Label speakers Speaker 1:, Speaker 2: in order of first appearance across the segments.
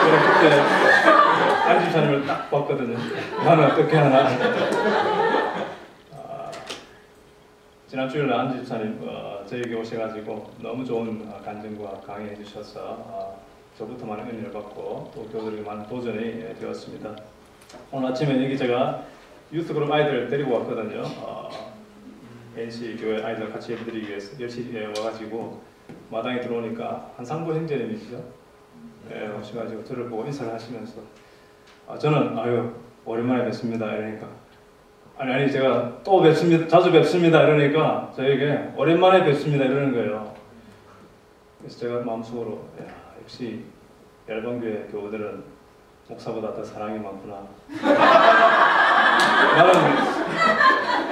Speaker 1: 제가 그때 안 집사님을 딱 봤거든요. 나는 어떻게 하나. 지난 주일날 안 집사님 저에게 오셔가지고 너무 좋은 간증과 강의해 주셔서 저부터 많은 은혜를 받고 또 교우들에게 많은 도전이 되었습니다. 오늘 아침에 여기 제가 유스그룹 아이들 데리고 왔거든요. NC 교회 아이들 같이 예배드리기 위해서 10시에 와가지고 마당에 들어오니까 한상보 형제님이시죠? 네, 오셔가지고 저를 보고 인사를 하시면서 저는 아유 오랜만에 뵙습니다 이러니까 아니 제가 또 뵙습니다 자주 뵙습니다 이러니까 저에게 오랜만에 뵙습니다 이러는 거예요. 그래서 제가 마음속으로 야, 역시 열방교회 교우들은 목사보다 더 사랑이 많구나. 나는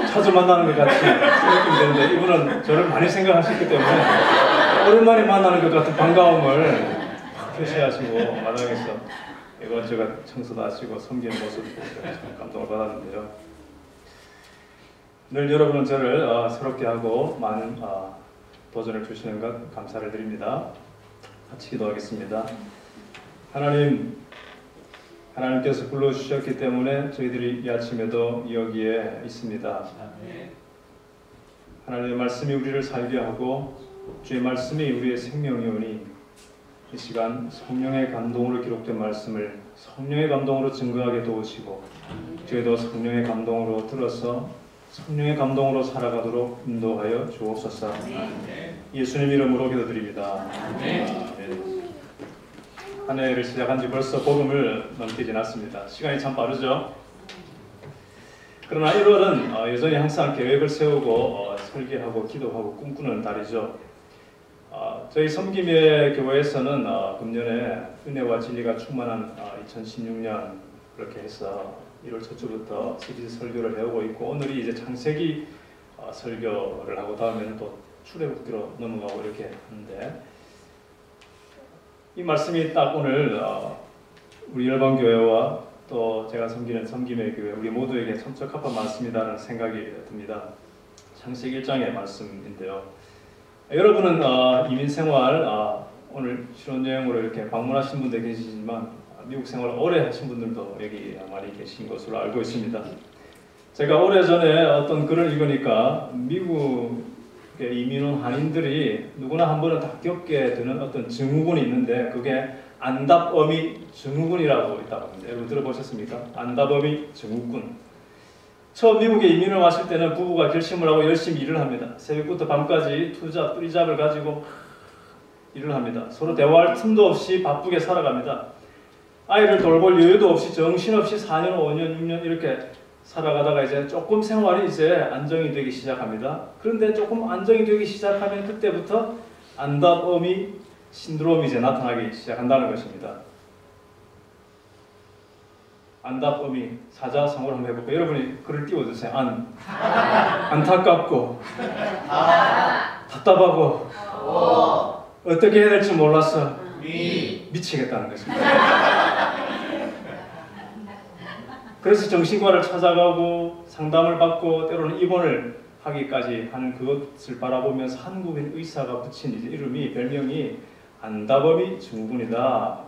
Speaker 1: 자주 만나는 것 같이 느낌이 드는데 이분은 저를 많이 생각하셨기 때문에 오랜만에 만나는 것 같은 반가움을 표시하시고 마당에서 이것저것 청소도 하시고 섬기는 모습 참 감동을 받았는데요. 늘 여러분은 저를 새롭게 하고 많은 도전을 주시는 것 감사를 드립니다. 같이 기도하겠습니다. 하나님께서 불러주셨기 때문에 저희들이 이 아침에도 여기에 있습니다. 하나님의 말씀이 우리를 살게 하고 주의 말씀이 우리의 생명이오니 이 시간 성령의 감동으로 기록된 말씀을 성령의 감동으로 증거하게 도우시고 저희도 성령의 감동으로 들어서 성령의 감동으로 살아가도록 인도하여 주옵소서. 예수님 이름으로 기도드립니다. 한 해를 시작한 지 벌써 복음을 넘게 지났습니다. 시간이 참 빠르죠. 그러나 1월은 여전히 항상 계획을 세우고 설계하고 기도하고 꿈꾸는 달이죠. 저희 섬김의 교회에서는 금년에 은혜와 진리가 충만한 2016년 그렇게 해서 1월 첫 주부터 시리즈 설교를 해오고 있고 오늘이 이제 창세기 설교를 하고 다음에는 또 출애굽기로 넘어가고 이렇게 하는데 이 말씀이 딱 오늘 우리 열방교회와 또 제가 섬기는 섬김의 교회 우리 모두에게 참 적합한 말씀이라는 생각이 듭니다. 창세기 1장의 말씀인데요. 여러분은 이민 생활 오늘 신혼여행으로 이렇게 방문하신 분들 계시지만 미국 생활을 오래 하신 분들도 여기 많이 계신 것으로 알고 있습니다. 제가 오래전에 어떤 글을 읽으니까 미국에 이민 온 한인들이 누구나 한 번은 다 겪게 되는 어떤 증후군이 있는데 그게 안답어미 증후군이라고 있다고 합니다. 여러분 들어보셨습니까? 안답어미 증후군. 처음 미국에 이민을 왔을 때는 부부가 결심을 하고 열심히 일을 합니다. 새벽부터 밤까지 뿌리잡을 가지고 일을 합니다. 서로 대화할 틈도 없이 바쁘게 살아갑니다. 아이를 돌볼 여유도 없이 정신없이 4년, 5년, 6년 이렇게 살아가다가 이제 조금 생활이 이제 안정이 되기 시작합니다. 그런데 조금 안정이 되기 시작하면 그때부터 안답어미 신드롬이 이제 나타나기 시작한다는 것입니다. 안답어미 사자성어로 한번 해볼까요? 여러분이 글을 띄워주세요. 안타깝고 답답하고 어떻게 해야 될지 몰라서 미치겠다는 것입니다. 그래서 정신과를 찾아가고 상담을 받고 때로는 입원을 하기까지 하는 그것을 바라보면서 한국인 의사가 붙인 이제 이름이 별명이 안답어미 증후군이다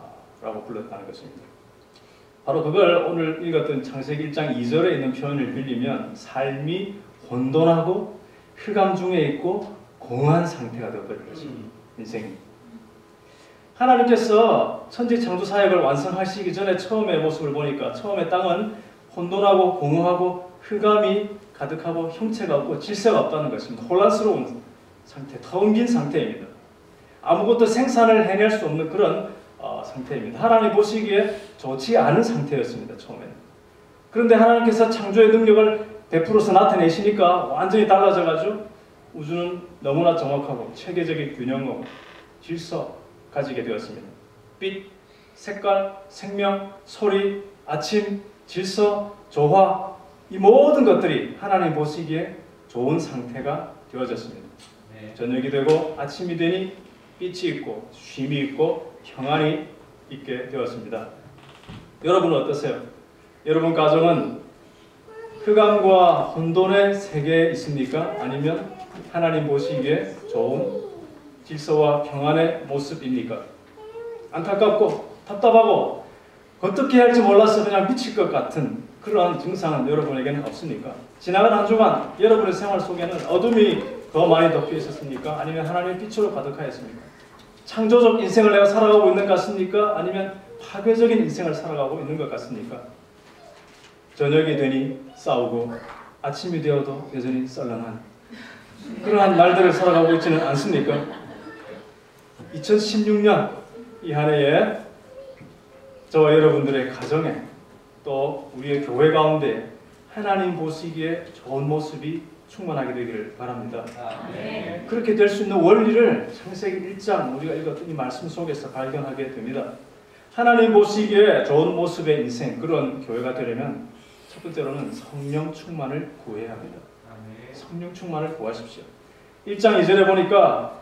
Speaker 1: 라고 불렀다는 것입니다. 바로 그걸 오늘 읽었던 창세기 1장 2절에 있는 표현을 빌리면 삶이 혼돈하고 흑암 중에 있고 공허한 상태가 되어버린 것입니다. 인생이. 하나님께서 천지 창조 사역을 완성하시기 전에 처음의 모습을 보니까 처음에 땅은 혼돈하고 공허하고 흑암이 가득하고 형체가 없고 질서가 없다는 것입니다. 혼란스러운 상태, 텅 빈 상태입니다. 아무것도 생산을 해낼 수 없는 그런 상태입니다. 하나님 보시기에 좋지 않은 상태였습니다. 처음에는. 그런데 하나님께서 창조의 능력을 베풀어서 나타내시니까 완전히 달라져가지고 우주는 너무나 정확하고 체계적인 균형과 질서 가지게 되었습니다. 빛, 색깔, 생명, 소리, 아침, 질서, 조화 이 모든 것들이 하나님 보시기에 좋은 상태가 되어졌습니다. 저녁이 되고 아침이 되니 빛이 있고 쉼이 있고 평안이 있게 되었습니다. 여러분은 어떠세요? 여러분 가정은 흑암과 혼돈의 세계에 있습니까? 아니면 하나님 보시기에 좋은 질서와 평안의 모습입니까? 안타깝고 답답하고 어떻게 할지 몰라서 그냥 미칠 것 같은 그러한 증상은 여러분에게는 없습니까? 지나간 한 주간 여러분의 생활 속에는 어둠이 더 많이 덮여 있었습니까? 아니면 하나님의 빛으로 가득하였습니까? 창조적 인생을 내가 살아가고 있는 것 같습니까? 아니면 파괴적인 인생을 살아가고 있는 것 같습니까? 저녁이 되니 싸우고 아침이 되어도 여전히 썰렁한 그러한 날들을 살아가고 있지는 않습니까? 2016년 이 한 해에 저와 여러분들의 가정에 또 우리의 교회 가운데 하나님 보시기에 좋은 모습이 충만하게 되기를 바랍니다. 그렇게 될 수 있는 원리를 창세기 1장 우리가 읽었던 이 말씀 속에서 발견하게 됩니다. 하나님 보시기에 좋은 모습의 인생, 그런 교회가 되려면 첫 번째로는 성령 충만을 구해야 합니다. 성령 충만을 구하십시오. 1장 2절에 보니까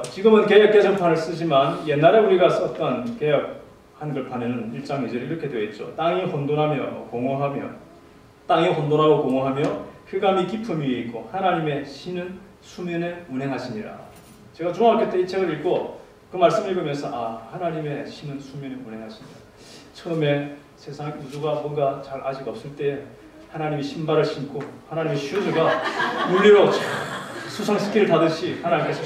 Speaker 1: 지금은 개역 개정판을 쓰지만 옛날에 우리가 썼던 개역 한글판에는 1장 2절에 이렇게 되어 있죠. 땅이 혼돈하고 공허하며 흑암이 깊음 위에 있고 하나님의 신은 수면에 운행하시니라. 제가 중학교 때 이 책을 읽고 그 말씀 읽으면서 하나님의 신은 수면에 운행하시니라. 처음에 세상 우주가 뭔가 잘 아직 없을 때 하나님이 신발을 신고 하나님의 슈즈가 물리로 수상스키를 타듯이 하나님께서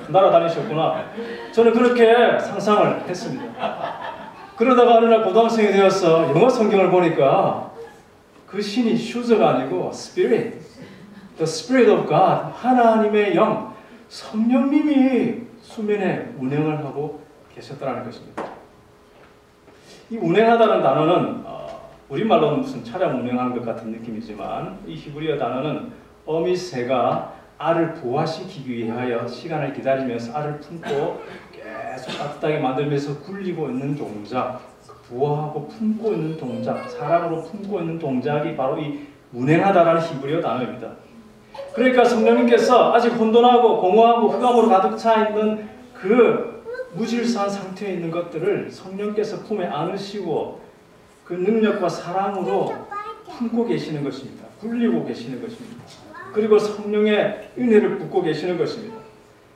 Speaker 1: 날아다니셨구나. 저는 그렇게 상상을 했습니다. 그러다가 어느 날 고등학생이 되어서 영어 성경을 보니까 그 신이 슈즈가 아니고 Spirit, the Spirit of God, 하나님의 영, 성령님이 수면에 운행을 하고 계셨다는 것입니다. 이 운행하다는 단어는 우리말로는 무슨 차량 운행하는 것 같은 느낌이지만 이 히브리어 단어는 어미새가 알을 부화시키기 위하여 시간을 기다리면서 알을 품고 계속 따뜻하게 만들면서 굴리고 있는 동작, 부화하고 품고 있는 동작, 사랑으로 품고 있는 동작이 바로 이 운행하다라는 히브리어 단어입니다. 그러니까 성령님께서 아직 혼돈하고 공허하고 흑암으로 가득 차 있는 그 무질서한 상태에 있는 것들을 성령께서 품에 안으시고 그 능력과 사랑으로 품고 계시는 것입니다. 굴리고 계시는 것입니다. 그리고 성령의 은혜를 붓고 계시는 것입니다.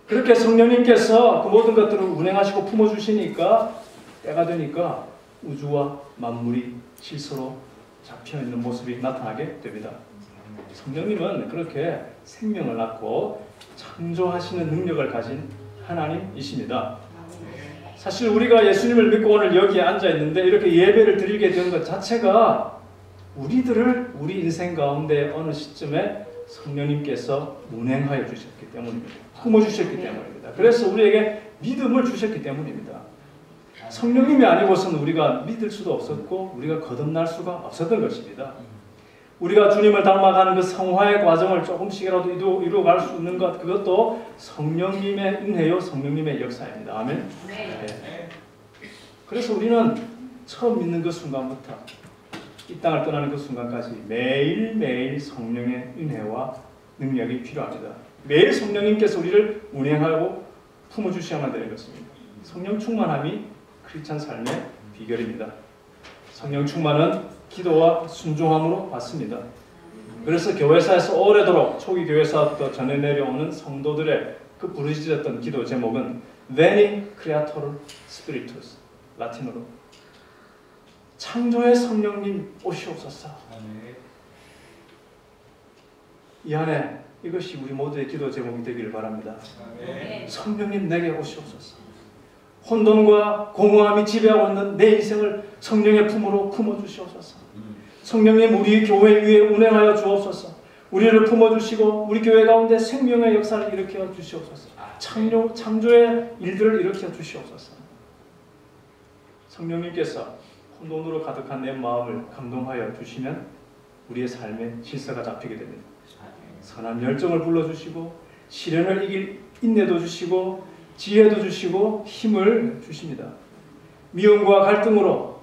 Speaker 1: 그렇게 성령님께서 그 모든 것들을 운행하시고 품어주시니까 때가 되니까 우주와 만물이 질서로 잡혀있는 모습이 나타나게 됩니다. 성령님은 그렇게 생명을 낳고 창조하시는 능력을 가진 하나님이십니다. 사실 우리가 예수님을 믿고 오늘 여기에 앉아있는데 이렇게 예배를 드리게 된 것 자체가 우리들을 우리 인생 가운데 어느 시점에 성령님께서 운행하여 주셨기 때문입니다. 품어주셨기 때문입니다. 그래서 우리에게 믿음을 주셨기 때문입니다. 성령님이 아니고서는 우리가 믿을 수도 없었고 우리가 거듭날 수가 없었던 것입니다. 우리가 주님을 닮아가는 그 성화의 과정을 조금씩이라도 이루어갈 수 있는 것, 그것도 성령님의 은혜요 성령님의 역사입니다. 아멘. 네. 그래서 우리는 처음 믿는 그 순간부터 이 땅을 떠나는 그 순간까지 매일매일 성령의 은혜와 능력이 필요합니다. 매일 성령님께서 우리를 운행하고 품어주셔야만 되는 것입니다. 성령 충만함이 크리스찬 삶의 비결입니다. 성령 충만은 기도와 순종함으로 받습니다. 그래서 교회사에서 오래도록 초기 교회사부터 전해 내려오는 성도들의 그 부르짖었던 기도 제목은 Veni Creator Spiritus, 라틴어로 창조의 성령님 오시옵소서. 이 안에 이것이 우리 모두의 기도 제목이 되기를 바랍니다. 성령님 내게 오시옵소서. 혼돈과 공허함이 지배하고 있는 내 인생을 성령의 품으로 품어주시옵소서. 성령님 우리 교회 위에 운행하여 주옵소서. 우리를 품어주시고 우리 교회 가운데 생명의 역사를 일으켜 주시옵소서. 창조의 일들을 일으켜 주시옵소서. 성령님께서 혼돈으로 가득한 내 마음을 감동하여 주시면 우리의 삶에 질서가 잡히게 됩니다. 선한 열정을 불러주시고 시련을 이길 인내도 주시고 지혜도 주시고 힘을 주십니다. 미움과 갈등으로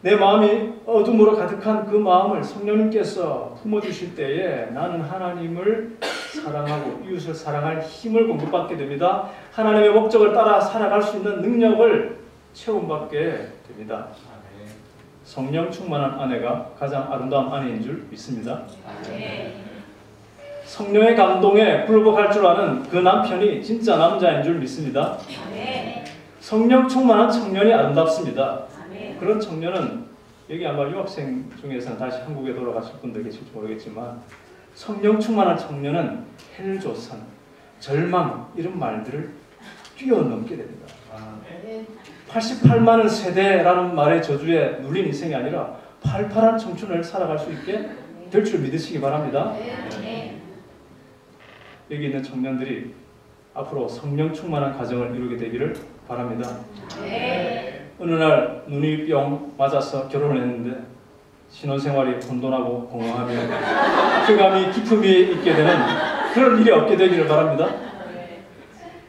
Speaker 1: 내 마음이 어둠으로 가득한 그 마음을 성령님께서 품어주실 때에 나는 하나님을 사랑하고 이웃을 사랑할 힘을 공급받게 됩니다. 하나님의 목적을 따라 살아갈 수 있는 능력을 체험받게 됩니다. 성령 충만한 아내가 가장 아름다운 아내인 줄 믿습니다. 성령의 감동에 굴복할 줄 아는 그 남편이 진짜 남자인 줄 믿습니다. 성령 충만한 청년이 아름답습니다.
Speaker 2: 아멘.
Speaker 1: 그런 청년은 여기 아마 유학생 중에서는 다시 한국에 돌아가실 분들 계실지 모르겠지만 성령 충만한 청년은 헬조선, 절망 이런 말들을 뛰어넘게 됩니다. 88만원 세대라는 말의 저주에 눌린 인생이 아니라 팔팔한 청춘을 살아갈 수 있게 될 줄 믿으시기 바랍니다. 여기 있는 청년들이 앞으로 성령 충만한 가정을 이루게 되기를 바랍니다. 어느 날 눈이 뿅 맞아서 결혼을 했는데 신혼생활이 혼돈하고 공허하며 흑암이 기품이 있게 되는 그런 일이 없게 되기를 바랍니다.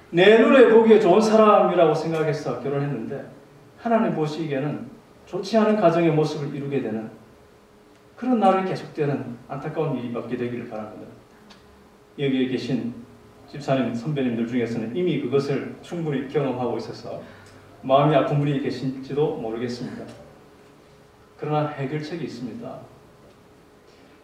Speaker 1: 내 눈에 보기에 좋은 사람이라고 생각해서 결혼했는데 하나님 보시기에는 좋지 않은 가정의 모습을 이루게 되는 그런 날이 계속되는 안타까운 일이 없게 되기를 바랍니다. 여기에 계신 집사님 선배님들 중에서는 이미 그것을 충분히 경험하고 있어서 마음이 아픈 분이 계신지도 모르겠습니다. 그러나 해결책이 있습니다.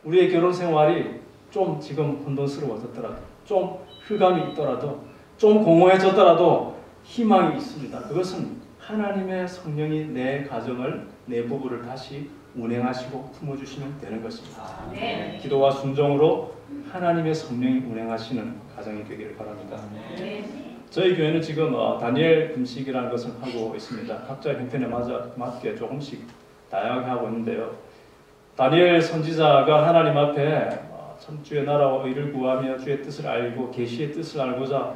Speaker 1: 우리의 결혼 생활이 좀 지금 혼돈스러워졌더라도, 좀 흑암이 있더라도, 좀 공허해졌더라도 희망이 있습니다. 그것은 하나님의 성령이 내 가정을, 내 부부를 다시 운행하시고 품어주시면 되는 것입니다.
Speaker 2: 네.
Speaker 1: 기도와 순종으로 하나님의 성령이 운행하시는 가정이 되기를 바랍니다.
Speaker 2: 네.
Speaker 1: 저희 교회는 지금 다니엘 금식이라는 것을 하고 있습니다. 각자의 형편에 맞게 조금씩 다양하게 하고 있는데요. 다니엘 선지자가 하나님 앞에 참 주의 나라와 의를 구하며 주의 뜻을 알고 계시의 뜻을 알고자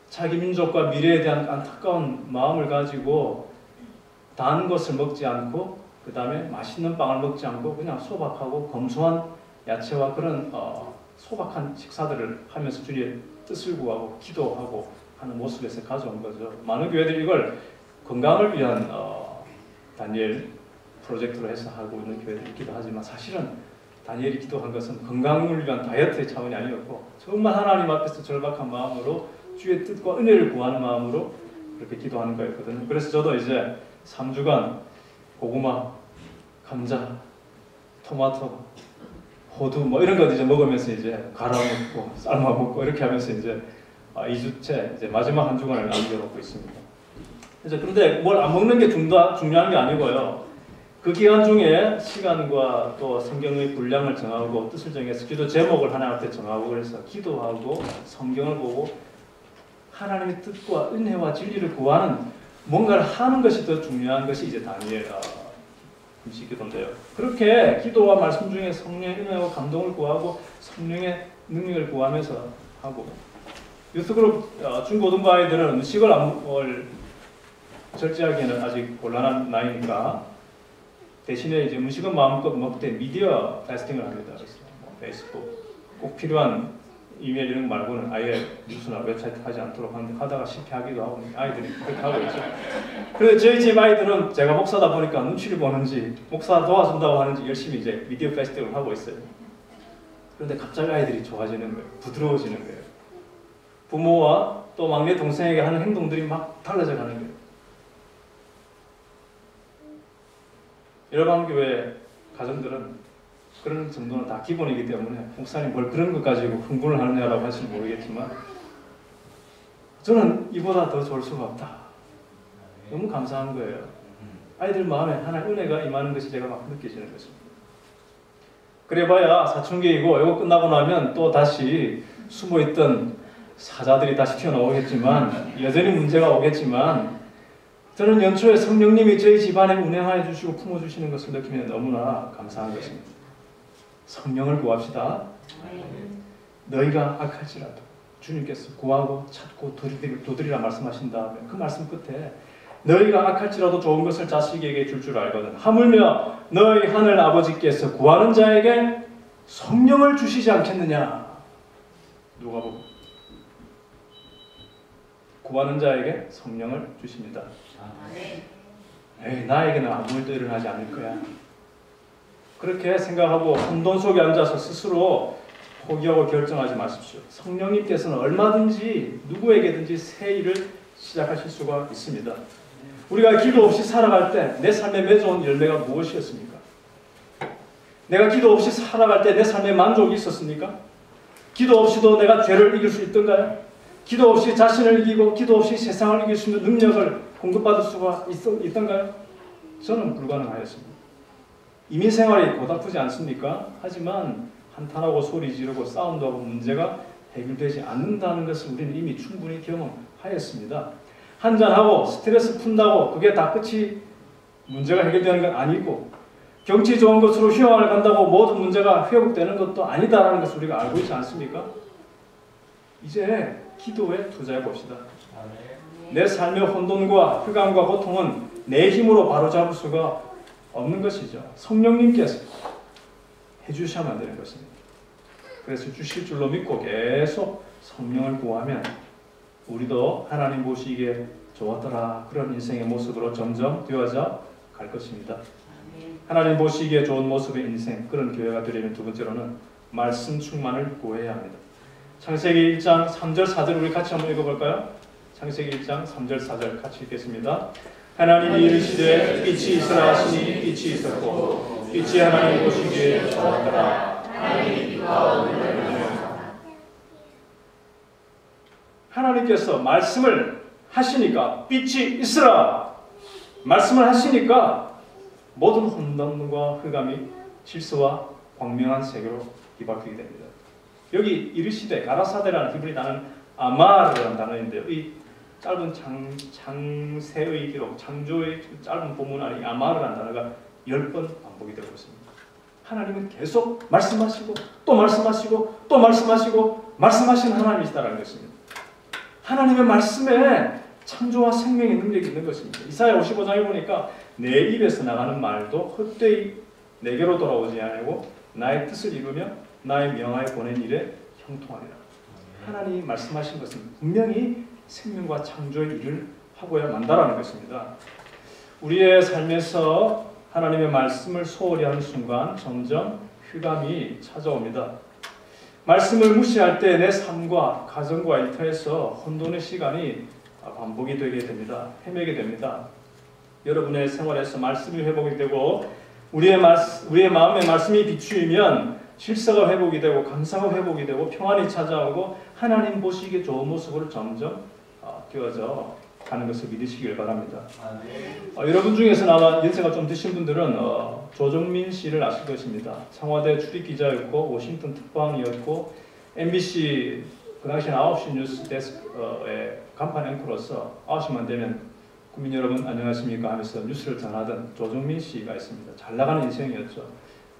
Speaker 1: 자기 민족과 미래에 대한 안타까운 마음을 가지고 단 것을 먹지 않고 그 다음에 맛있는 빵을 먹지 않고 그냥 소박하고 검소한 야채와 그런 소박한 식사들을 하면서 주의 뜻을 구하고 기도하고 하는 모습에서 가져온 거죠. 많은 교회들이 이걸 건강을 위한 다니엘 프로젝트로 해서 하고 있는 교회들이 있기도 하지만 사실은 다니엘이 기도한 것은 건강을 위한 다이어트의 차원이 아니었고 정말 하나님 앞에서 절박한 마음으로 주의 뜻과 은혜를 구하는 마음으로 그렇게 기도하는 거였거든요. 그래서 저도 이제 3주간 고구마, 감자, 토마토, 호두 뭐 이런 거 이제 먹으면서 이제 갈아 먹고 삶아 먹고 이렇게 하면서 이제 2주째 이제 마지막 한 주간을 남겨놓고 있습니다. 그래서 그런데 뭘 안 먹는 게 중요한 게 아니고요. 그 기간 중에 시간과 또 성경의 분량을 정하고 뜻을 정해서 기도 제목을 하나님 앞에 정하고 그래서 기도하고 성경을 보고 하나님의 뜻과 은혜와 진리를 구하는 뭔가를 하는 것이 더 중요한 것이 이제 다니엘 금식 기도인데요. 그렇게 기도와 말씀 중에 성령의 은혜와 감동을 구하고 성령의 능력을 구하면서 하고 유스그룹 중고등부 아이들은 음식을 절제하기에는 아직 곤란한 나이니까 대신에 이제 음식은 마음껏 먹되 미디어 패스팅을 합니다. 그래서 페이스북 꼭 필요한 이메일 이런 거 말고는 아예 뉴스나 웹사이트 하지 않도록 하다가 실패하기도 하고 아이들이 그렇게 하고 있죠. 그래서 저희 집 아이들은 제가 목사다 보니까 눈치를 보는지 목사 도와준다고 하는지 열심히 이제 미디어 패스팅을 하고 있어요. 그런데 갑자기 아이들이 좋아지는 거예요. 부드러워지는 거예요. 부모와 또 막내 동생에게 하는 행동들이 막 달라져 가는 거예요. 여러분 교회 가정들은 그런 정도는 다 기본이기 때문에 목사님 뭘 그런 것 가지고 흥분을 하느냐라고 하실지 모르겠지만 저는 이보다 더 좋을 수가 없다. 너무 감사한 거예요. 아이들 마음에 하나의 은혜가 임하는 것이 제가 막 느껴지는 것입니다. 그래봐야 사춘기이고 이거 끝나고 나면 또 다시 숨어있던 사자들이 다시 튀어나오겠지만 여전히 문제가 오겠지만 저는 연초에 성령님이 저희 집안에 운행하여 주시고 품어주시는 것을 느끼면 너무나 감사한 것입니다. 성령을 구합시다. 너희가 악할지라도 주님께서 구하고 찾고 두드리라 말씀하신 다음에 그 말씀 끝에 너희가 악할지라도 좋은 것을 자식에게 줄 줄 알거든 하물며 너희 하늘 아버지께서 구하는 자에게 성령을 주시지 않겠느냐. 누가복음 구하는 자에게 성령을 주십니다. 에이, 나에게는 아무 일도 일어나지 않을 거야. 그렇게 생각하고 혼돈 속에 앉아서 스스로 포기하고 결정하지 마십시오. 성령님께서는 얼마든지 누구에게든지 새 일을 시작하실 수가 있습니다. 우리가 기도 없이 살아갈 때 내 삶에 맺어온 열매가 무엇이었습니까? 내가 기도 없이 살아갈 때 내 삶에 만족이 있었습니까? 기도 없이도 내가 죄를 이길 수 있던가요? 기도 없이 자신을 이기고 기도 없이 세상을 이길 수 있는 능력을 공급받을 수가 있던가요? 저는 불가능하였습니다. 이민 생활이 고달프지 않습니까? 하지만 한탄하고 소리 지르고 싸움도 하고 문제가 해결되지 않는다는 것을 우리는 이미 충분히 경험하였습니다. 한잔하고 스트레스 푼다고 그게 다 끝이 문제가 해결되는 건 아니고, 경치 좋은 곳으로 휴양을 간다고 모든 문제가 회복되는 것도 아니다라는 것을 우리가 알고 있지 않습니까? 이제 기도에 투자해 봅시다. 내 삶의 혼돈과 흑암과 고통은 내 힘으로 바로잡을 수가 없는 것이죠. 성령님께서 해주셔야만 되는 것입니다. 그래서 주실 줄로 믿고 계속 성령을 구하면 우리도 하나님 보시기에 좋았더라 그런 인생의 모습으로 점점 되어져 갈 것입니다. 하나님 보시기에 좋은 모습의 인생, 그런 교회가 되려면 두 번째로는 말씀 충만을 구해야 합니다. 창세기 1장 3절 4절 우리 같이 한번 읽어볼까요? 창세기 1장 3절 4절 같이 읽겠습니다. 하나님이 이르시되 빛이 있으라 하시니 빛이 있었고 빛이 하나님 보시기에 좋았더라. 하나님께서 말씀을 하시니까 빛이 있으라 말씀을 하시니까 모든 혼돈과 흑암이 질서와 광명한 세계로 뒤바뀌게 됩니다. 여기 이르시되 가라사데라는 히브리 단어는 아마르라는 단어인데요. 이 짧은 창세의 기록, 창조의 짧은 본문 안에 아마르라는 단어가 10번 반복이 되고 있습니다. 하나님은 계속 말씀하시고 또 말씀하시고 또 말씀하시고 말씀하시는 하나님이시다라는 것입니다. 하나님의 말씀에 창조와 생명의 능력이 있는 것입니다. 이사야 55장에 보니까 내 입에서 나가는 말도 헛되이 내게로 돌아오지 아니하고 나의 뜻을 이루며 나의 명하여 보낸 일에 형통하리라. 하나님이 말씀하신 것은 분명히 생명과 창조의 일을 하고야 만다라는 것입니다. 우리의 삶에서 하나님의 말씀을 소홀히 하는 순간 점점 흑암이 찾아옵니다. 말씀을 무시할 때 내 삶과 가정과 일터에서 혼돈의 시간이 반복이 되게 됩니다. 헤매게 됩니다. 여러분의 생활에서 말씀이 회복이 되고 우리의 마음에 말씀이 비추이면 질서가 회복이 되고 감사가 회복이 되고 평안이 찾아오고 하나님 보시기에 좋은 모습으로 점점 되어져 가는 것을 믿으시길 바랍니다. 여러분 중에서 아마 연세가 좀 드신 분들은 조정민 씨를 아실 것입니다. 청와대 출입기자였고 워싱턴 특파원이었고 MBC 그 당시에 9시 뉴스 데스크의 간판 앵커로서 9시만 되면 국민 여러분 안녕하십니까 하면서 뉴스를 전하던 조정민 씨가 있습니다. 잘 나가는 인생이었죠.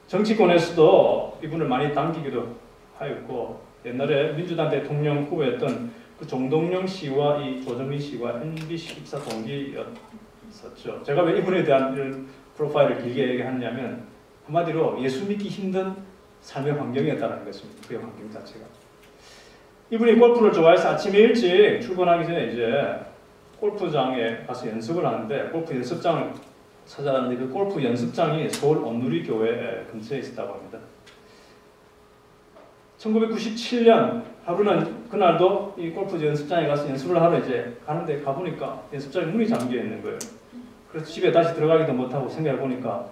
Speaker 1: 정치권에서도 이분을 많이 당기기도 하였고 옛날에 민주당 대통령 후보였던 그 정동영 씨와 이 조정민 씨와 MBC 입사 동기였었죠. 제가 왜 이분에 대한 이런 프로파일을 길게 얘기하냐면 한마디로 예수 믿기 힘든 삶의 환경이었다는 것입니다. 그의 환경 자체가. 이분이 골프를 좋아해서 아침에 일찍 출근하기 전에 이제 골프장에 가서 연습을 하는데 골프 연습장을 찾아가는데 그 골프 연습장이 서울 온누리 교회 근처에 있었다고 합니다. 1997년 하루는 그날도 이 골프 연습장에 가서 연습을 하러 이제 가는데 가보니까 연습장에 문이 잠겨 있는 거예요. 그래서 집에 다시 들어가기도 못하고 생각해 보니까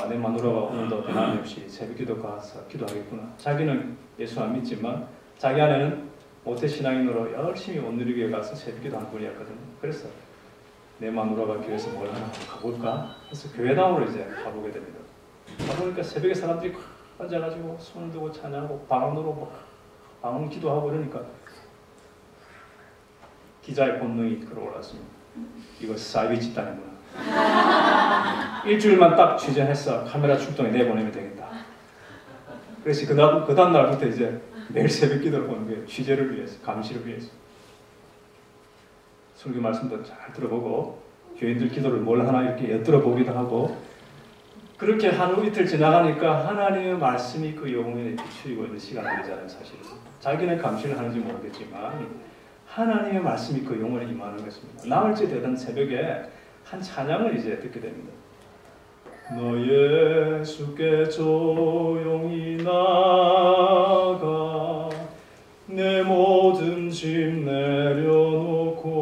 Speaker 1: 내 마누라가 오늘도 변함없이 새벽기도 가서 기도하겠구나. 자기는 예수 안 믿지만 자기 아내는 모태신앙인으로 열심히 온누리교회 가서 새벽기도 한 분이었거든요. 그래서 내 마누라가 교회에서 뭘 하나 가볼까 해서 교회당으로 이제 가보게 됩니다. 가보니까 새벽에 사람들이 앉아가지고 손을 들고 찬양하고 방언으로 방언 기도하고 그러니까 기자의 본능이 끌어올랐습니다. 이거 사이비 집단이구나. 일주일만 딱 취재해서 카메라 출동에 내보내면 되겠다. 그래서 그 다음 날부터 이제 매일 새벽 기도를 보는 거예요. 취재를 위해서, 감시를 위해서. 설교 말씀도 잘 들어보고 교인들 기도를 뭘 하나 이렇게 엿들어보기도 하고 그렇게 하루 이틀 지나가니까 하나님의 말씀이 그 영혼에 비추이고 있는 시간들이잖아요. 사실은. 자기는 감시를 하는지 모르겠지만 하나님의 말씀이 그 영혼에 임하는 것입니다. 나흘째 되던 새벽에 한 찬양을 이제 듣게 됩니다. 너 예수께 조용히 나가 내 모든 짐 내려놓고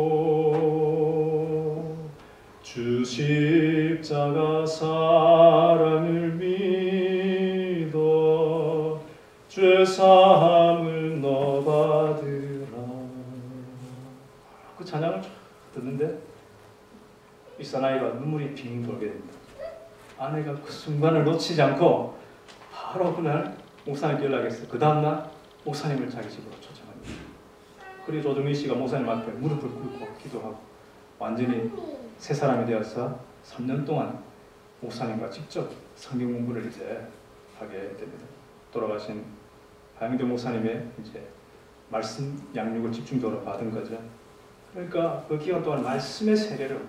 Speaker 1: 주 십자가 사랑을 믿어 죄사함을 너 받으라. 그 찬양을 쫙 듣는데 이 사나이가 눈물이 빙 돌게 됩니다. 아내가 그 순간을 놓치지 않고 바로 그날 목사님께 연락했어요. 그 다음날 목사님을 자기 집으로 초청합니다. 그리고 조정민 씨가 목사님 앞에 무릎을 꿇고 기도하고 완전히 새 사람이 되어서 3년 동안 목사님과 직접 성경 공부를 이제 하게 됩니다. 돌아가신 하영대 목사님의 이제 말씀 양육을 집중적으로 받은 거죠. 그러니까 그 기간 동안 말씀의 세례를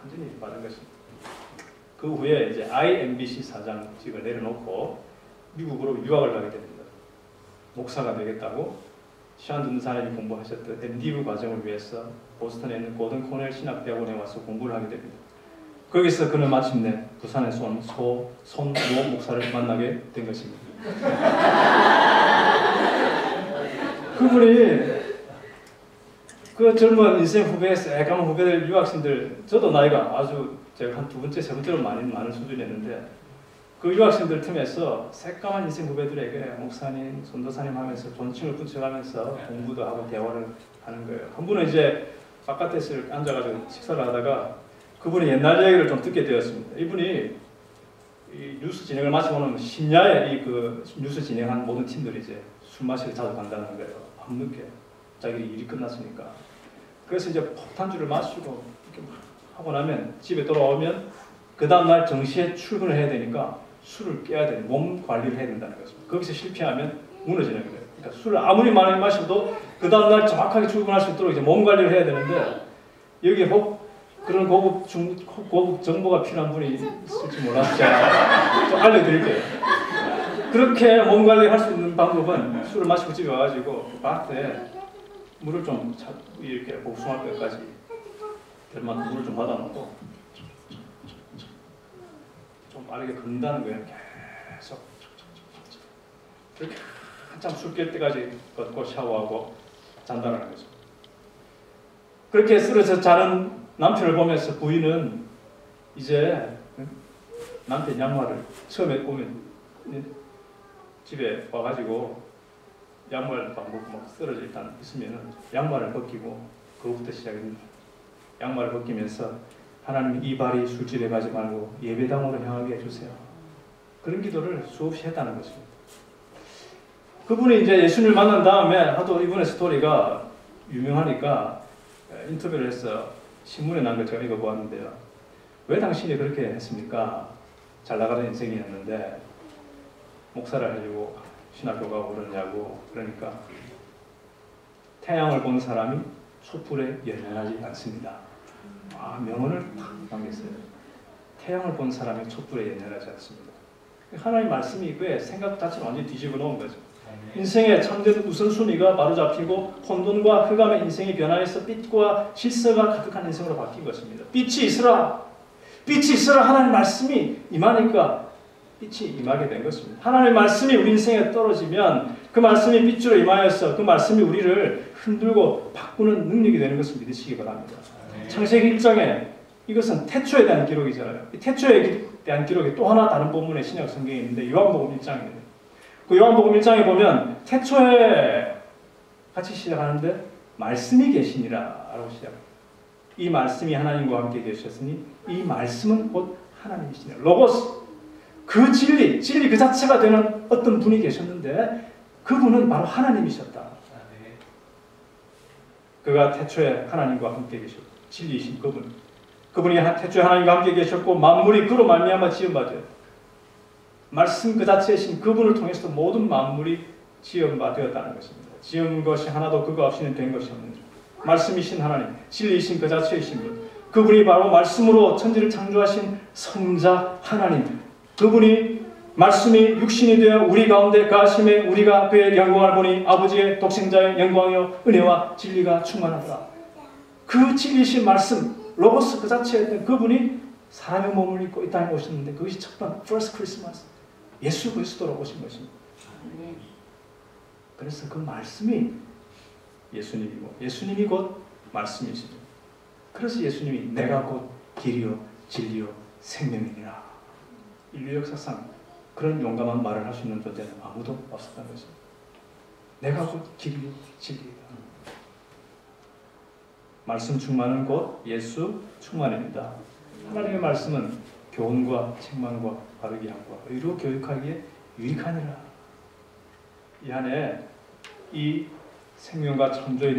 Speaker 1: 완전히 받은 것입니다. 그 후에 이제 IMBC 사장직을 내려놓고 미국으로 유학을 가게 됩니다. 목사가 되겠다고 시안 듣는 사람이 공부하셨던 MDiv 과정을 위해서 보스턴에 있는 고든 코넬 신학대학원에 와서 공부를 하게 됩니다. 거기서 그는 마침내 부산의 손모 목사를 만나게 된 것입니다. 그분이 그 젊은 인생 후배, 새까만 후배들, 유학생들, 저도 나이가 아주 제가 한 두 번째, 세 번째로 많은 수준이었는데 그 유학생들 틈에서 새까만 인생 후배들에게 목사님, 전도사님 하면서 존칭을 붙여가면서 공부도 하고 대화를 하는 거예요. 한 분은 이제 바깥에서 앉아가지고 식사를 하다가 그분이 옛날 얘기를 좀 듣게 되었습니다. 이분이 이 뉴스 진행을 마치고는 심야에 이 그 뉴스 진행한 모든 팀들이 이제 술 마시러 자주 간다는 거예요. 밤늦게 자기 일이 끝났으니까. 그래서 이제 폭탄주를 마시고 이렇게 하고 나면 집에 돌아오면 그 다음날 정시에 출근을 해야 되니까 술을 깨야 되는 몸 관리를 해야 된다는 것입니다. 거기서 실패하면 무너지는 거예요. 그러니까 술을 아무리 많이 마셔도 그 다음날 정확하게 출근할 수 있도록 이제 몸 관리를 해야 되는데 여기 그런 고급 정보가 필요한 분이 있을지 몰라서 제가 좀 알려드릴게요. 그렇게 몸 관리할 수 있는 방법은 술을 마시고 집에 와가지고 밭에 물을 좀 이렇게 복숭아 뼈까지 될 만큼 물을 좀 받아놓고 좀 빠르게 걷는다는 거예요. 계속 그렇게 한참 술 깰 때까지 걷고 샤워하고 잔다는 거죠. 그렇게 쓰러져 자는 남편을 보면서 부인은 이제 남편 양말을 처음에 오면 집에 와가지고 양말 밥 먹고 막 쓰러져 일단 있으면은 양말을 벗기고 그거부터 시작입니다. 양말을 벗기면서 하나님 이 발이 술집에 가지 말고 예배당으로 향하게 해주세요. 그런 기도를 수없이 했다는 것입니다. 그분이 이제 예수님을 만난 다음에 하도 이분의 스토리가 유명하니까 인터뷰를 해서 신문에 난 걸 제가 읽어보았는데요. 왜 당신이 그렇게 했습니까? 잘 나가는 인생이었는데 목사를 하려고 신학교 가고 그러냐고. 그러니까 태양을 본 사람이 촛불에 연연하지 않습니다. 명언을 탁 남겼어요. 태양을 본 사람이 촛불에 연연하지 않습니다. 하나님의 말씀이 그의 생각 자체를 완전히 뒤집어 놓은 거죠. 인생의 참된 우선순위가 바로 잡히고 혼돈과 흑암의 인생이 변화해서 빛과 질서가 가득한 인생으로 바뀐 것입니다. 빛이 있으라! 빛이 있으라! 하나님의 말씀이 임하니까 빛이 임하게 된 것입니다. 하나님의 말씀이 우리 인생에 떨어지면 그 말씀이 빛으로 임하여서 그 말씀이 우리를 흔들고 바꾸는 능력이 되는 것을 믿으시기 바랍니다. 창세기 1장에 이것은 태초에 대한 기록이잖아요. 이 태초에 대한 기록이 또 하나 다른 본문의 신약 성경에 있는데 요한복음 1장입니다. 그 요한복음 1장에 보면 태초에 같이 시작하는데 말씀이 계시니라 라고 시작합니다. 이 말씀이 하나님과 함께 계셨으니 이 말씀은 곧 하나님이시니라. 로고스, 그 진리 그 자체가 되는 어떤 분이 계셨는데 그분은 바로 하나님이셨다. 그가 태초에 하나님과 함께 계셨고 진리이신 그분이 태초에 하나님과 함께 계셨고 만물이 그로 말미암아 지음받았다. 말씀 그 자체이신 그분을 통해서 모든 만물이 지음받았다는 것입니다. 지은 것이 하나도 그가 없이는 된 것이 없는 줄. 말씀이신 하나님, 진리이신 그 자체이신 분. 그분이 바로 말씀으로 천지를 창조하신 성자 하나님. 그분이 말씀이 육신이 되어 우리 가운데 가심에 우리가 그의 영광을 보니 아버지의 독생자의 영광이요 은혜와 진리가 충만하더라. 그 진리이신 말씀, 로고스 그 자체였던 그분이 사람의 몸을 입고 이 땅에 오셨는데 그것이 첫 번째 First Christmas 예수 그리스도로 오신 것입니다. 그래서 그 말씀이 예수님이고 예수님이 곧 말씀이십니다. 그래서 예수님이 내가 곧 길이요 진리요 생명이니라. 인류 역사상 그런 용감한 말을 할 수 있는 존재는 아무도 없었던 것입니다. 내가 곧 길이요 진리이다. 말씀 충만은 곧 예수 충만입니다. 하나님의 말씀은 교훈과 책망과 바르게 함과 의로 교육하기에 유익하니라. 이 안에 이 생명과 창조의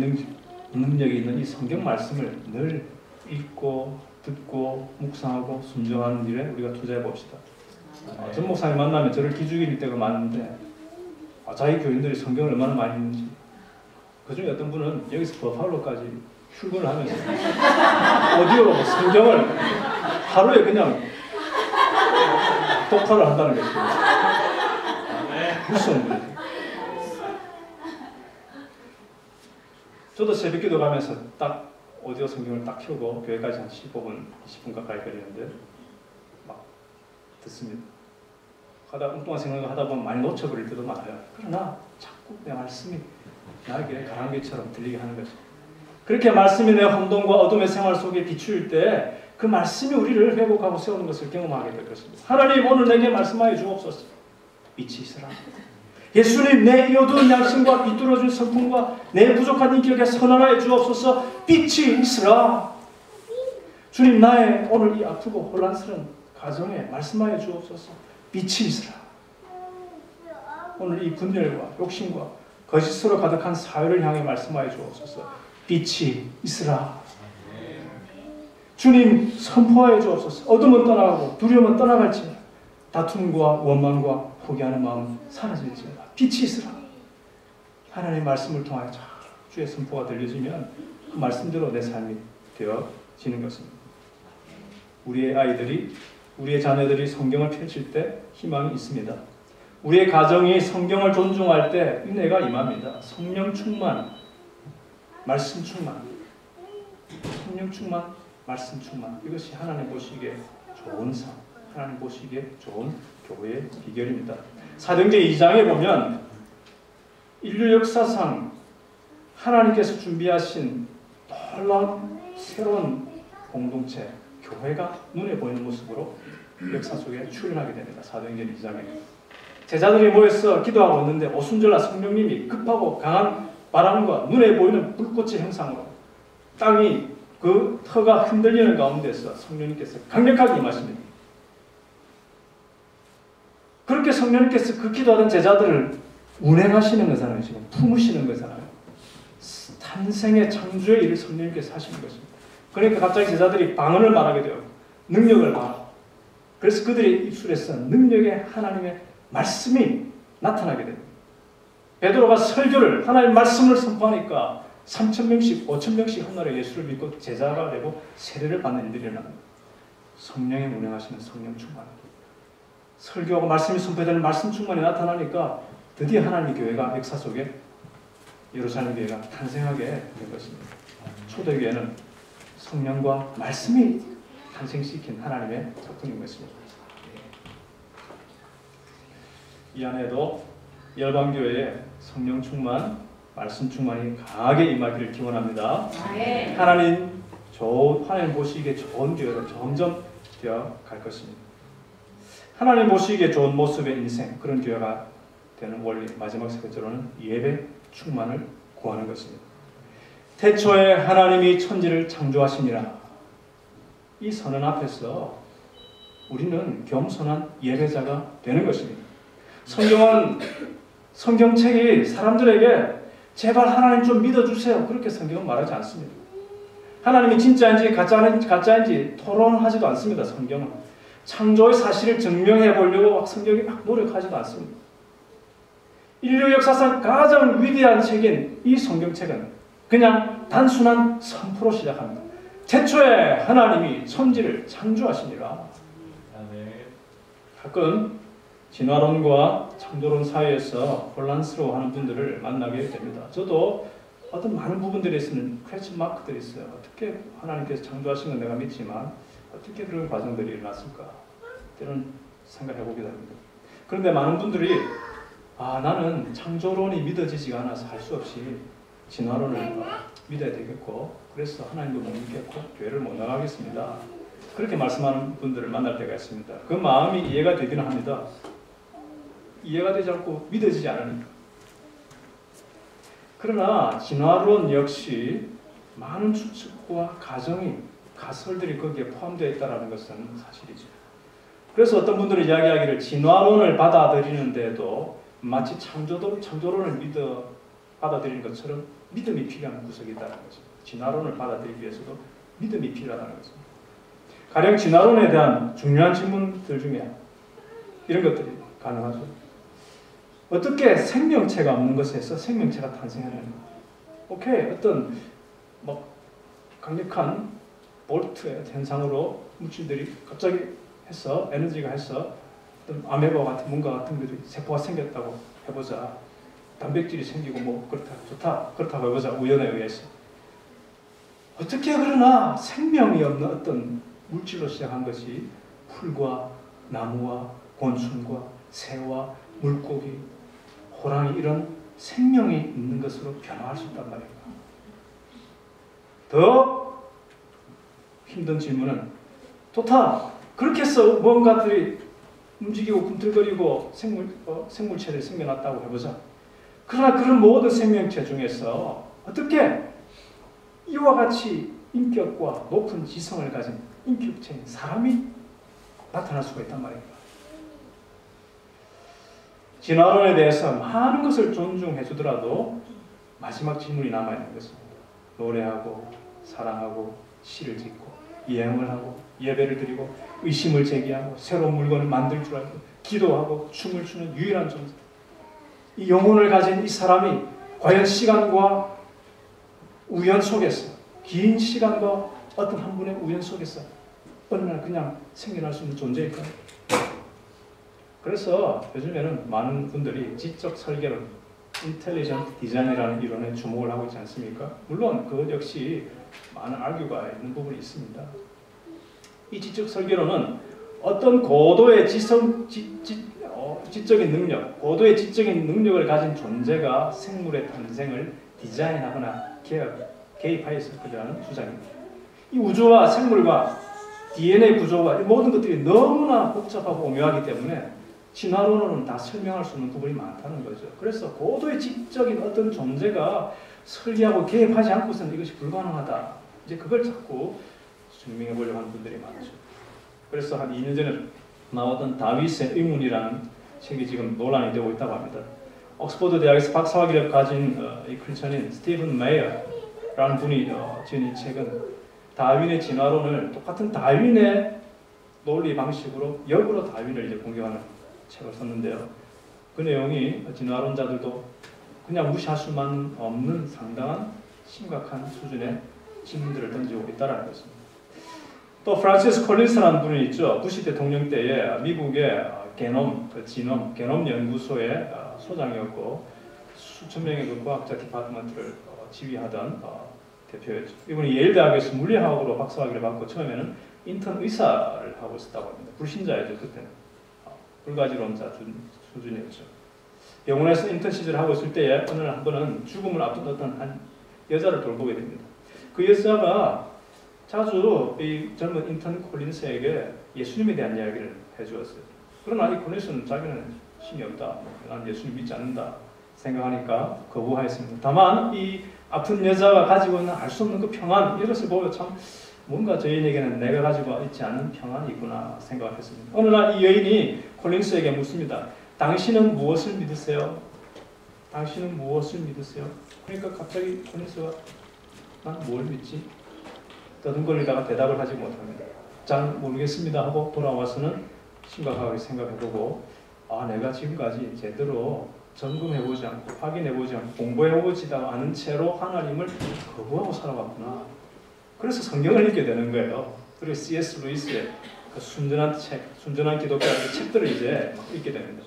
Speaker 1: 능력이 있는 이 성경 말씀을 늘 읽고 듣고 묵상하고 순종하는 일에 우리가 투자해 봅시다. 전 목사님 만나면 저를 기죽일 때가 많은데 자기 교인들이 성경을 얼마나 많이 읽는지. 그중에 어떤 분은 여기서 버팔로까지 출근을 하면서 오디오로 성경을 하루에 그냥 독파를 한다는 것입니다. 무서운 거예요. 저도 새벽기도 가면서 딱 오디오 성경을 딱 켜고 교회까지 한 15분, 20분 가까이 걸리는데 막 듣습니다. 엉뚱한 생각을 하다 보면 많이 놓쳐버릴 때도 많아요. 그러나 자꾸 내 말씀이 나에게 가랑비처럼 들리게 하는 거죠. 그렇게 말씀이 내 혼돈과 어둠의 생활 속에 비추일 때 그 말씀이 우리를 회복하고 세우는 것을 경험하게 될 것입니다. 하나님 오늘 내게 말씀하여 주옵소서. 빛이 있으라. 예수님 내 어두운 양심과 비뚤어진 성품과 내 부족한 인격에 선언하여 주옵소서. 빛이 있으라. 주님 나의 오늘 이 아프고 혼란스러운 가정에 말씀하여 주옵소서. 빛이 있으라. 오늘 이 분열과 욕심과 거짓으로 가득한 사회를 향해 말씀하여 주옵소서. 빛이 있으라. 주님 선포하여 주옵소서. 어둠은 떠나가고 두려움은 떠나갈지니라. 다툼과 원망과 포기하는 마음은 사라질지니라. 빛이 있으라. 하나님의 말씀을 통하여 주의 선포가 들려지면 그 말씀대로 내 삶이 되어지는 것입니다. 우리의 아이들이, 우리의 자녀들이 성경을 펼칠 때 희망이 있습니다. 우리의 가정이 성경을 존중할 때 은혜가 임합니다. 성령 충만, 말씀 충만, 성령 충만, 말씀 충만. 이것이 하나님 보시기에 좋은 삶, 하나님 보시기에 좋은 교회의 비결입니다. 사도행전 2장에 보면 인류 역사상 하나님께서 준비하신 놀라운 새로운 공동체, 교회가 눈에 보이는 모습으로 역사 속에 출현하게 됩니다. 사도행전 2장에 제자들이 모여서 기도하고 있는데 오순절날 성령님이 급하고 강한 바람과 눈에 보이는 불꽃의 형상으로 땅이 그 터가 흔들리는 가운데서 성령님께서 강력하게 임하십니다. 그렇게 성령님께서 그 기도하던 제자들을 운행하시는 거잖아요. 지금 품으시는 거잖아요. 탄생의 창조의 일을 성령님께서 하시는 것입니다. 그러니까 갑자기 제자들이 방언을 말하게 되고 능력을 말하고, 그래서 그들의 입술에서 능력의 하나님의 말씀이 나타나게 됩니다. 베드로가 설교를 하나님의 말씀을 선포하니까 3,000명씩 5,000명씩 한 날에 예수를 믿고 제자가 되고 세례를 받는 일들이 일어납니다. 성령의 운행하시는 성령 충만, 설교하고 말씀이 선포되는 말씀 충만이 나타나니까 드디어 하나님의 교회가 역사 속에 예루살렘 교회가 탄생하게 된 것입니다. 초대교회는 성령과 말씀이 탄생시킨 하나님의 작품인 것입니다. 이 안에도 열방교회에 성령 충만, 말씀 충만이 강하게 임하기를 기원합니다. 하나님 보시기에 좋은 교회로 점점 되어 갈 것입니다. 하나님 보시기에 좋은 모습의 인생, 그런 교회가 되는 원리, 마지막 세 번째로는 예배 충만을 구하는 것입니다. 태초에 하나님이 천지를 창조하시니라. 이 선언 앞에서 우리는 겸손한 예배자가 되는 것입니다. 성경은, 성경책이 사람들에게 제발 하나님 좀 믿어주세요, 그렇게 성경은 말하지 않습니다. 하나님이 진짜인지 가짜인지 토론하지도 않습니다. 성경은 창조의 사실을 증명해 보려고 성경이 막 노력하지도 않습니다. 인류 역사상 가장 위대한 책인 이 성경책은 그냥 단순한 선포로 시작합니다. 태초에 하나님이 천지를 창조하시니라. 가끔 진화론과 창조론 사이에서 혼란스러워하는 분들을 만나게 됩니다. 저도 어떤 많은 부분들에 있는 퀘스천 마크들이 있어요. 어떻게 하나님께서 창조하신 건 내가 믿지만 어떻게 그런 과정들이 일어났을까? 때로는 생각해보기도 합니다. 그런데 많은 분들이 나는 창조론이 믿어지지가 않아서 할 수 없이 진화론을 믿어야 되겠고, 그래서 하나님도 못 믿겠고 교회를 못 나가겠습니다, 그렇게 말씀하는 분들을 만날 때가 있습니다. 그 마음이 이해가 되기는 합니다. 이해가 되지 않고 믿어지지 않으니까. 그러나 진화론 역시 많은 추측과 가정이 가설들이 거기에 포함되어 있다는 것은 사실이죠. 그래서 어떤 분들은 이야기하기를 진화론을 받아들이는데도 마치 창조론을 받아들이는 것처럼 믿음이 필요한 구석이 있다는 거죠. 진화론을 받아들이기 위해서도 믿음이 필요하다는 거죠. 가령 진화론에 대한 중요한 질문들 중에 이런 것들이 가능하죠. 어떻게 생명체가 없는 것에서 생명체가 탄생하는가? 오케이, 어떤 강력한 볼트의 현상으로 물질들이 갑자기 해서 에너지가 해서 어떤 아메바 같은 뭔가 같은 것들이 세포가 생겼다고 해보자. 단백질이 생기고 뭐 그렇다고 해보자. 우연에 의해서. 어떻게 그러나 생명이 없는 어떤 물질로 시작한 것이 풀과 나무와 곤충과 새와 물고기, 호랑이 이런 생명이 있는 것으로 변화할 수 있단 말입니다. 더 힘든 질문은 좋다. 그렇게 해서 뭔가들이 움직이고 꿈틀거리고 생물체들이 생겨났다고 해보자. 그러나 그런 모든 생명체 중에서 어떻게 이와 같이 인격과 높은 지성을 가진 인격체인 사람이 나타날 수가 있단 말입니다. 진화론에 대해서 많은 것을 존중해 주더라도 마지막 질문이 남아있는 것입니다. 노래하고 사랑하고 시를 짓고 예언을 하고 예배를 드리고 의심을 제기하고 새로운 물건을 만들 줄 알고 기도하고 춤을 추는 유일한 존재. 이 영혼을 가진 이 사람이 과연 시간과 우연 속에서 긴 시간과 어떤 한 분의 우연 속에서 어느 날 그냥 생겨날 수 있는 존재일까요? 그래서 요즘에는 많은 분들이 지적 설계론, 인텔리전트 디자인이라는 이론에 주목을 하고 있지 않습니까? 물론 그것 역시 많은 알규가 있는 부분이 있습니다. 이 지적 설계론은 어떤 고도의 지적인 능력, 고도의 지적인 능력을 가진 존재가 생물의 탄생을 디자인하거나 개입하였을 것이라는 주장입니다. 이 우주와 생물과 DNA 구조와 이 모든 것들이 너무나 복잡하고 오묘하기 때문에 진화론으로는 다 설명할 수 있는 부분이 많다는 거죠. 그래서 고도의 지적인 어떤 존재가 설계하고 개입하지 않고서는 이것이 불가능하다. 이제 그걸 자꾸 증명해 보려고 하는 분들이 많죠. 그래서 한 2년 전에 나왔던 다윗의 의문이라는 책이 지금 논란이 되고 있다고 합니다. 옥스퍼드 대학에서 박사학위를 가진 이 크리스천인 스티븐 메이어라는 분이 지은 이 책은 다윈의 진화론을 똑같은 다윈의 논리 방식으로 역으로 다윈을 이제 공격하는 책을 썼는데요. 그 내용이 진화론자들도 그냥 무시할 수만 없는 상당한 심각한 수준의 질문들을 던지고 있다는 것입니다. 또 프란시스 콜린스라는 분이 있죠. 부시 대통령 때에 미국의 게놈 연구소의 소장이었고 수천 명의 그 과학자 디파트먼트를 지휘하던 대표였죠. 이분이 예일 대학에서 물리학으로 박사학위를 받고 처음에는 인턴 의사를 하고 있었다고 합니다. 불신자였죠 그때는. 불가지론자 수준이었죠. 병원에서 인턴 시절을 하고 있을 때에 어느 날 한 번은 죽음을 앞둔 어떤 한 여자를 돌보게 됩니다. 그 여자가 자주 이 젊은 인턴 콜린스에게 예수님에 대한 이야기를 해주었어요. 그러나 이 콜린스는 자기는 신이 없다. 난 예수님 믿지 않는다. 생각하니까 거부하였습니다. 다만 이 아픈 여자가 가지고 있는 알 수 없는 그 평안, 이것을 보고 참 뭔가 저희에게는 내가 가지고 있지 않은 평안이 있구나 생각을 했습니다. 어느 날 이 여인이 콜린스에게 묻습니다. 당신은 무엇을 믿으세요? 당신은 무엇을 믿으세요? 그러니까 갑자기 콜린스가 난 뭘 믿지? 떠듬거리다가 대답을 하지 못합니다. 잘 모르겠습니다 하고 돌아와서는 심각하게 생각해보고 내가 지금까지 제대로 점검해보지 않고 확인해보지 않고 공부해보지 않은 채로 하나님을 거부하고 살아왔구나. 그래서 성경을 읽게 되는 거예요. 그리고 C.S. 루이스의 그 순전한 책, 순전한 기독교라는 책들을 이제 읽게 됩니다.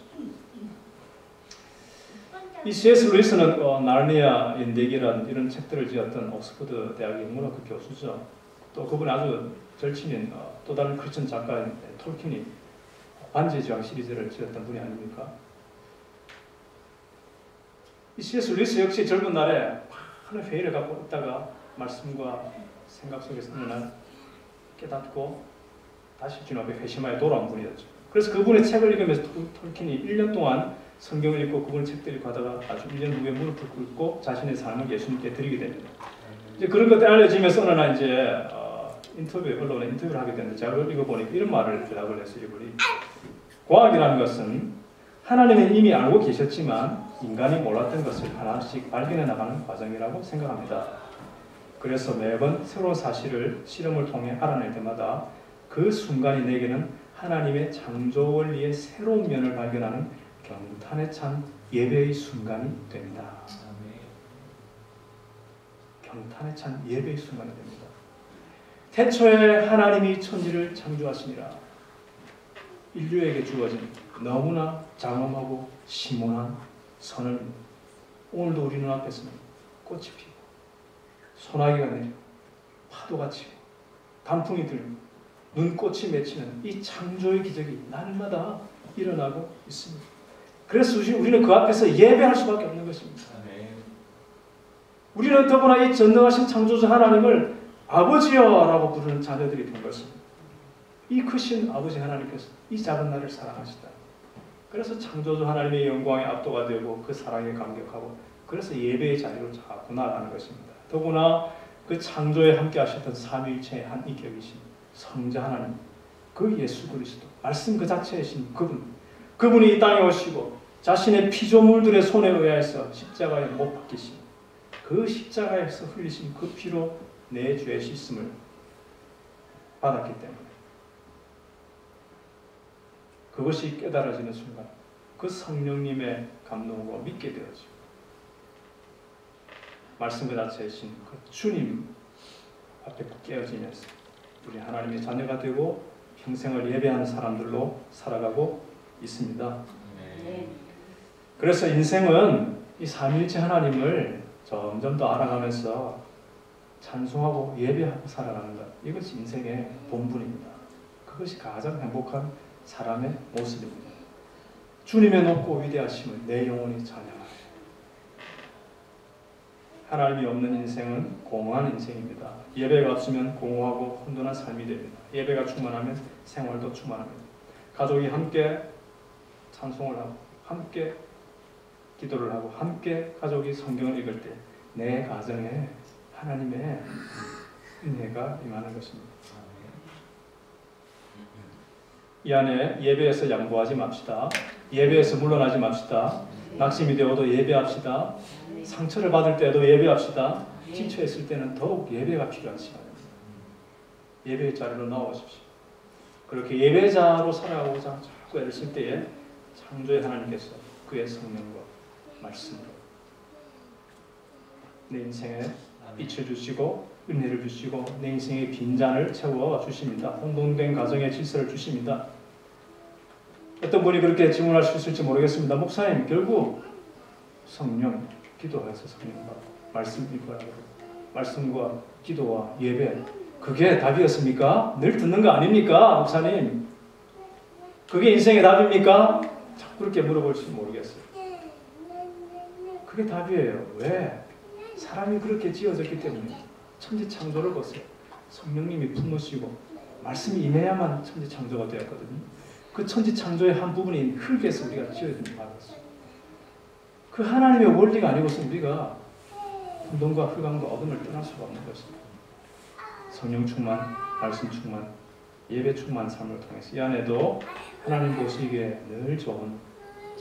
Speaker 1: 이 C.S. 루이스는 나르니아 연대기라는 이런 책들을 지었던 옥스퍼드 대학의 인문학과 교수죠. 또 그분이 아주 절친인 또 다른 크리스천 작가인 톨킨이 반지의 제왕 시리즈를 지었던 분이 아닙니까? 이 C.S. 루이스 역시 젊은 날에 많은 회의를 갖고 있다가 말씀과 생각 속에서 어느 날 깨닫고 다시 주님 앞에 회심하여 돌아온 분이었죠. 그래서 그분의 책을 읽으면서 톨킨이 1년 동안 성경을 읽고 그분의 책들을 읽고 하다가 아주 1년 후에 무릎을 꿇고 자신의 삶을 예수님께 드리게 됩니다. 이제 그런 것들이 알려지면서 어느 날 이제 언론에 인터뷰를 하게 되는데 제가 읽어보니까 이런 말을 대답을 했어요. 이분이 과학이라는 것은 하나님은 이미 알고 계셨지만 인간이 몰랐던 것을 하나씩 발견해 나가는 과정이라고 생각합니다. 그래서 매번 새로운 사실을 실험을 통해 알아낼 때마다 그 순간이 내게는 하나님의 창조 원리의 새로운 면을 발견하는 경탄에 찬 예배의 순간이 됩니다. 경탄에 찬 예배의 순간이 됩니다. 태초에 하나님이 천지를 창조하시니라. 인류에게 주어진 너무나 장엄하고 심오한 선을 오늘도 우리 눈앞에서는 꽃이 피고 소나기가 내리고 파도가 치고 단풍이 들고 눈꽃이 맺히는 이 창조의 기적이 날마다 일어나고 있습니다. 그래서 우리는 그 앞에서 예배할 수밖에 없는 것입니다. 우리는 더구나 이 전능하신 창조주 하나님을 아버지여라고 부르는 자녀들이 된 것입니다. 이 크신 아버지 하나님께서 이 작은 나를 사랑하시다. 그래서 창조주 하나님의 영광에 압도가 되고 그 사랑에 감격하고 그래서 예배의 자리로 자꾸 나아가는 것입니다. 더구나 그 창조에 함께 하셨던 삼위일체의 한 인격이신 성자 하나님, 그 예수 그리스도, 말씀 그 자체이신 그분이 이 땅에 오시고 자신의 피조물들의 손에 의해서 십자가에 못 박히신 그 십자가에서 흘리신 그 피로 내 죄의 씻음을 받았기 때문에 그것이 깨달아지는 순간 그 성령님의 감동으로 믿게 되어지고 말씀 그 자체이신 그 주님 앞에 깨어지면서 우리 하나님의 자녀가 되고 평생을 예배하는 사람들로 살아가고 있습니다. 그래서 인생은 이 삼위일체 하나님을 점점 더 알아가면서 찬송하고 예배하고 살아가는 것, 이것이 인생의 본분입니다. 그것이 가장 행복한 사람의 모습입니다. 주님의 높고 위대하심을 내 영혼이 찬양하리. 하나님이 없는 인생은 공허한 인생입니다. 예배가 없으면 공허하고 혼돈한 삶이 됩니다. 예배가 충만하면 생활도 충만합니다. 가족이 함께 찬송을 하고 함께 기도를 하고 함께 가족이 성경을 읽을 때 내 가정에 하나님의 은혜가 임하는 것입니다. 이 안에 예배에서 양보하지 맙시다. 예배에서 물러나지 맙시다. 낙심이 되어도 예배합시다. 상처를 받을 때도 예배합시다. 지쳐있을 때는 더욱 예배가 필요한 시간입니다. 예배의 자리로 나오십시오. 그렇게 예배자로 살아가고자 자꾸 애를 쓸 때에 창조의 하나님께서 그의 성령과 말씀으로 내 인생에 빛을 주시고 은혜를 주시고 내 인생의 빈잔을 채워 주십니다. 혼돈된 가정의 질서를 주십니다. 어떤 분이 그렇게 질문할 수 있을지 모르겠습니다. 목사님, 결국 성령, 기도해서 성령 받고 말씀 읽어야 하고 말씀과 기도와 예배, 그게 답이었습니까? 늘 듣는 거 아닙니까? 목사님, 그게 인생의 답입니까? 자꾸 그렇게 물어볼지 모르겠어요. 그게 답이에요. 왜? 사람이 그렇게 지어졌기 때문에. 천지 창조를 보세요. 성령님이 품으시고 말씀이 임해야만 천지 창조가 되었거든요. 그 천지 창조의 한 부분인 흙에서 우리가 지어진 바였어요. 그 하나님의 원리가 아니고서 우리가 혼돈과 흑암과 어둠을 떠날 수가 없는 것입니다. 성령 충만, 말씀 충만, 예배 충만 삶을 통해서 이 안에도 하나님 보시기에 늘 좋은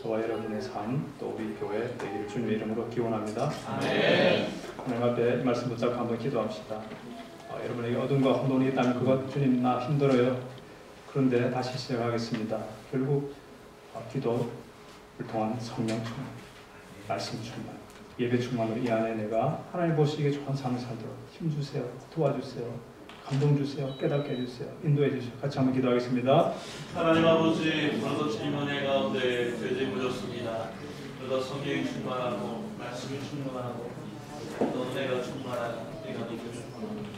Speaker 1: 저와 여러분의 삶, 또 우리 교회 되기를 주님의 이름으로 기원합니다. 아멘. 하나님 앞에 이 말씀 붙잡고 한번 기도합시다. 여러분에게 어둠과 혼돈이 있다면 그것 주님 나 힘들어요. 그런데 다시 시작하겠습니다. 결국 기도를 통한 성령 충만, 말씀 충만, 예배 충만으로 이 안에 내가 하나님 보시기에 좋은 삶을 살도록 힘주세요. 도와주세요. 감동 주세요. 깨닫게 해주세요. 인도해 주세요. 같이 한번 기도하겠습니다.
Speaker 2: 하나님 아버지, 오늘도 주님 은혜 가운데 죄지 묻었습니다. 그러다 성경이 충만하고 말씀이 충만하고 또 은혜가 충만한 우리가 되기를 축복합니다.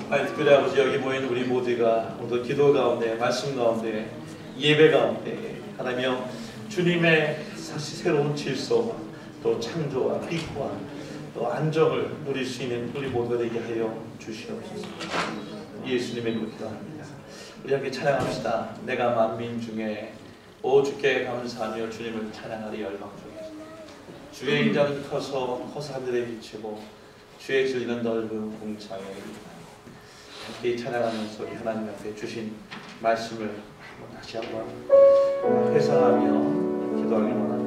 Speaker 2: 하나님 특별히 아버지, 여기 모인 우리 모두가 모두 기도 가운데, 말씀 가운데, 예배 가운데 하나며 주님의 사실 새로운 질서와 또 창조와 빛과 또 안정을 누릴 수 있는 우리 모두가 되게 하여 주시옵소서. 예수님의 이름으로 기도합니다. 우리 함께 찬양합시다. 내가 만민 중에 오 주께 감사하며 주님을 찬양하리 열망 중에 주의 인자는 커서 하늘에 비치고 주의 진리는 넓은 공창에
Speaker 3: 함께 찬양하면서 우리 하나님 앞에 주신 말씀을 다시 한번 회상하며 기도하기 원합니다.